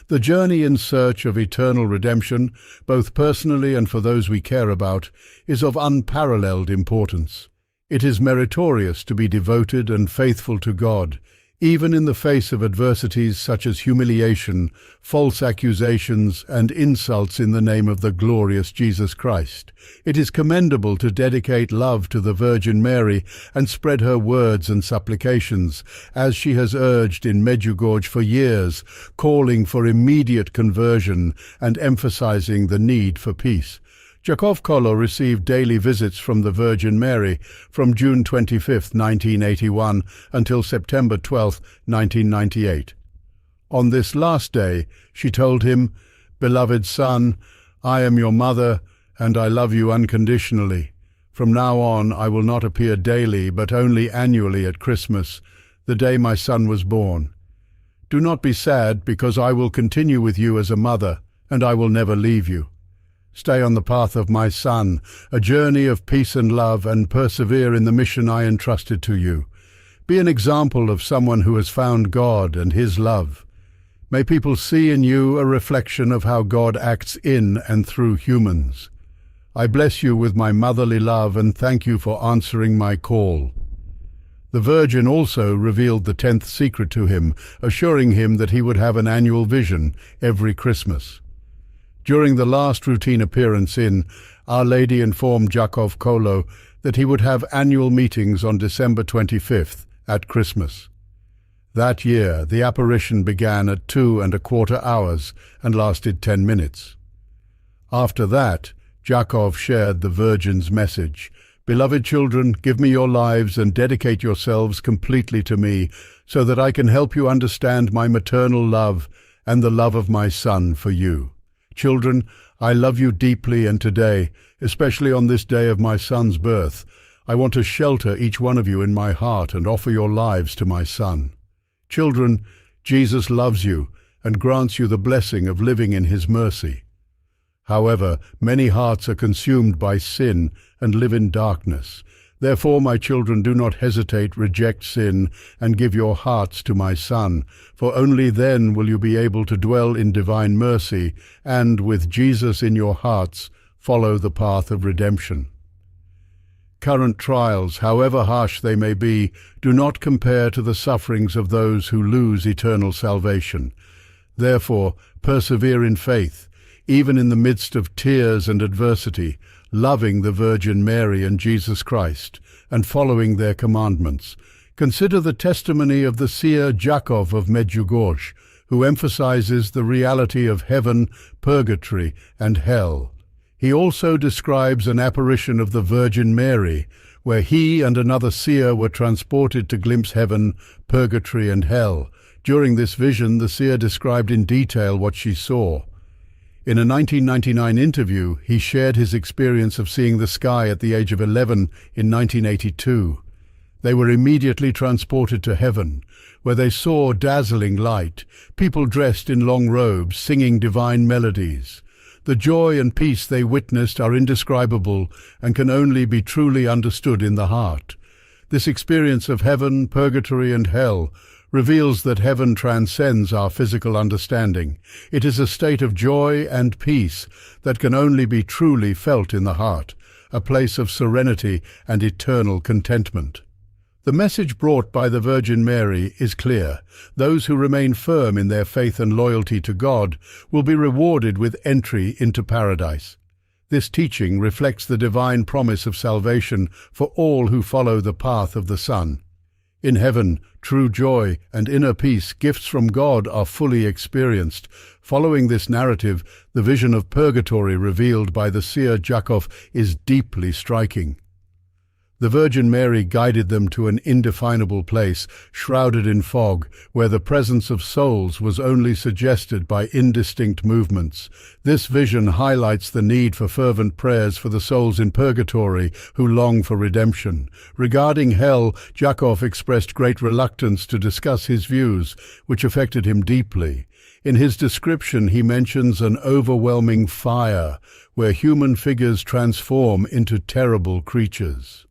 The journey in search of eternal redemption, both personally and for those we care about, is of unparalleled importance. It is meritorious to be devoted and faithful to God, even in the face of adversities such as humiliation, false accusations, and insults in the name of the glorious Jesus Christ. It is commendable to dedicate love to the Virgin Mary and spread her words and supplications, as she has urged in Medjugorje for years, calling for immediate conversion and emphasizing the need for peace. Jakov received daily visits from the Virgin Mary from June 25, 1981 until September 12, 1998. On this last day, she told him, "Beloved son, I am your mother, and I love you unconditionally. From now on, I will not appear daily, but only annually at Christmas, the day my son was born. Do not be sad, because I will continue with you as a mother, and I will never leave you. Stay on the path of my Son, a journey of peace and love, and persevere in the mission I entrusted to you. Be an example of someone who has found God and His love. May people see in you a reflection of how God acts in and through humans. I bless you with my motherly love and thank you for answering my call." The Virgin also revealed the 10th secret to him, assuring him that he would have an annual vision every Christmas. During the last routine appearance in, Our Lady informed Jakov that he would have annual meetings on December 25th at Christmas. That year, the apparition began at 2¼ hours and lasted 10 minutes. After that, Jakov shared the Virgin's message, "Beloved children, give me your lives and dedicate yourselves completely to me, so that I can help you understand my maternal love and the love of my Son for you. Children, I love you deeply, and today, especially on this day of my son's birth, I want to shelter each one of you in my heart and offer your lives to my Son. Children, Jesus loves you and grants you the blessing of living in His mercy. However, many hearts are consumed by sin and live in darkness. Therefore, my children, do not hesitate, reject sin, and give your hearts to my Son, for only then will you be able to dwell in divine mercy, and, with Jesus in your hearts, follow the path of redemption. Current trials, however harsh they may be, do not compare to the sufferings of those who lose eternal salvation. Therefore, persevere in faith, even in the midst of tears and adversity, loving the Virgin Mary and Jesus Christ, and following their commandments. Consider the testimony of the seer Jakov of Medjugorje, who emphasizes the reality of heaven, purgatory, and hell. He also describes an apparition of the Virgin Mary, where he and another seer were transported to glimpse heaven, purgatory, and hell. During this vision, the seer described in detail what she saw. In a 1999 interview, he shared his experience of seeing the sky at the age of 11 in 1982. They were immediately transported to heaven, where they saw dazzling light, people dressed in long robes, singing divine melodies. The joy and peace they witnessed are indescribable and can only be truly understood in the heart. This experience of heaven, purgatory, and hell reveals that heaven transcends our physical understanding. It is a state of joy and peace that can only be truly felt in the heart, a place of serenity and eternal contentment. The message brought by the Virgin Mary is clear. Those who remain firm in their faith and loyalty to God will be rewarded with entry into paradise. This teaching reflects the divine promise of salvation for all who follow the path of the Son. In heaven, true joy and inner peace, gifts from God, are fully experienced. Following this narrative, the vision of purgatory revealed by the seer Jakov is deeply striking. The Virgin Mary guided them to an indefinable place, shrouded in fog, where the presence of souls was only suggested by indistinct movements. This vision highlights the need for fervent prayers for the souls in purgatory who long for redemption. Regarding hell, Jakov expressed great reluctance to discuss his views, which affected him deeply. In his description, he mentions an overwhelming fire, where human figures transform into terrible creatures.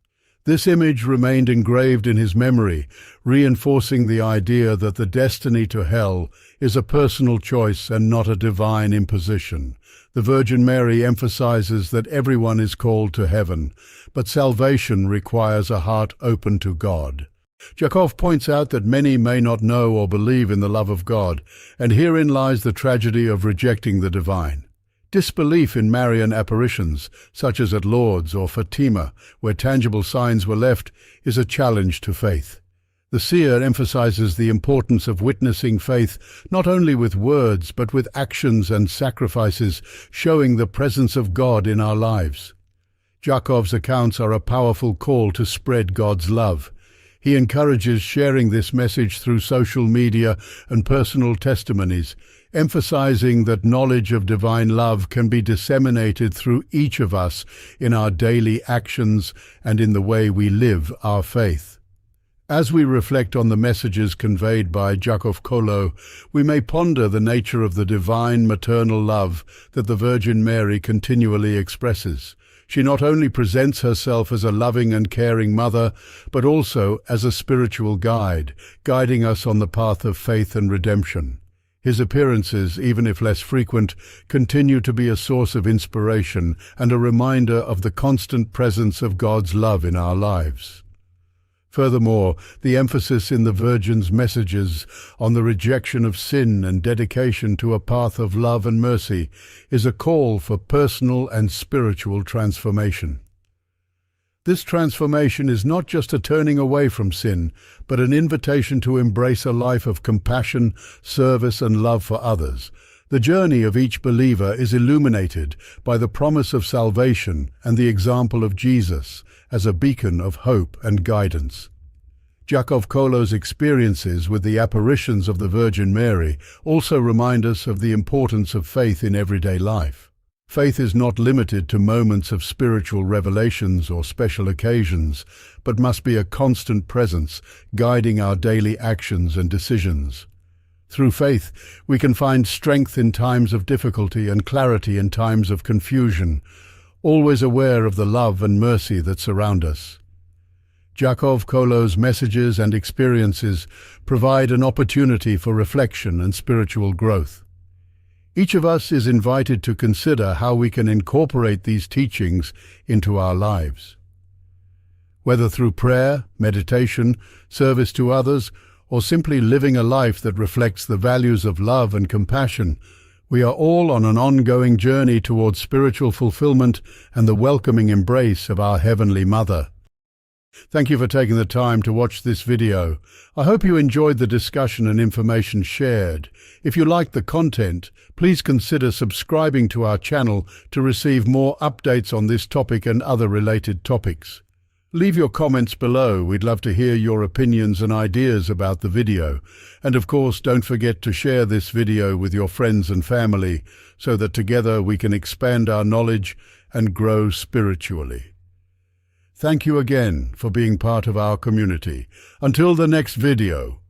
This image remained engraved in his memory, reinforcing the idea that the destiny to hell is a personal choice and not a divine imposition. The Virgin Mary emphasizes that everyone is called to heaven, but salvation requires a heart open to God. Jakov points out that many may not know or believe in the love of God, and herein lies the tragedy of rejecting the divine. Disbelief in Marian apparitions, such as at Lourdes or Fatima, where tangible signs were left, is a challenge to faith. The seer emphasizes the importance of witnessing faith not only with words but with actions and sacrifices, showing the presence of God in our lives. Jakov's accounts are a powerful call to spread God's love. He encourages sharing this message through social media and personal testimonies, emphasizing that knowledge of divine love can be disseminated through each of us in our daily actions and in the way we live our faith. As we reflect on the messages conveyed by Jakov Kolo, we may ponder the nature of the divine maternal love that the Virgin Mary continually expresses. She not only presents herself as a loving and caring mother, but also as a spiritual guide, guiding us on the path of faith and redemption. His appearances, even if less frequent, continue to be a source of inspiration and a reminder of the constant presence of God's love in our lives. Furthermore, the emphasis in the Virgin's messages on the rejection of sin and dedication to a path of love and mercy is a call for personal and spiritual transformation. This transformation is not just a turning away from sin, but an invitation to embrace a life of compassion, service, and love for others. The journey of each believer is illuminated by the promise of salvation and the example of Jesus as a beacon of hope and guidance. Jakov Kolo's experiences with the apparitions of the Virgin Mary also remind us of the importance of faith in everyday life. Faith is not limited to moments of spiritual revelations or special occasions, but must be a constant presence, guiding our daily actions and decisions. Through faith, we can find strength in times of difficulty and clarity in times of confusion, always aware of the love and mercy that surround us. Jakov Kolo's messages and experiences provide an opportunity for reflection and spiritual growth. Each of us is invited to consider how we can incorporate these teachings into our lives. Whether through prayer, meditation, service to others, or simply living a life that reflects the values of love and compassion, we are all on an ongoing journey towards spiritual fulfillment and the welcoming embrace of our Heavenly Mother. Thank you for taking the time to watch this video. I hope you enjoyed the discussion and information shared. If you liked the content, please consider subscribing to our channel to receive more updates on this topic and other related topics. Leave your comments below. We'd love to hear your opinions and ideas about the video. And of course, don't forget to share this video with your friends and family so that together we can expand our knowledge and grow spiritually. Thank you again for being part of our community. Until the next video.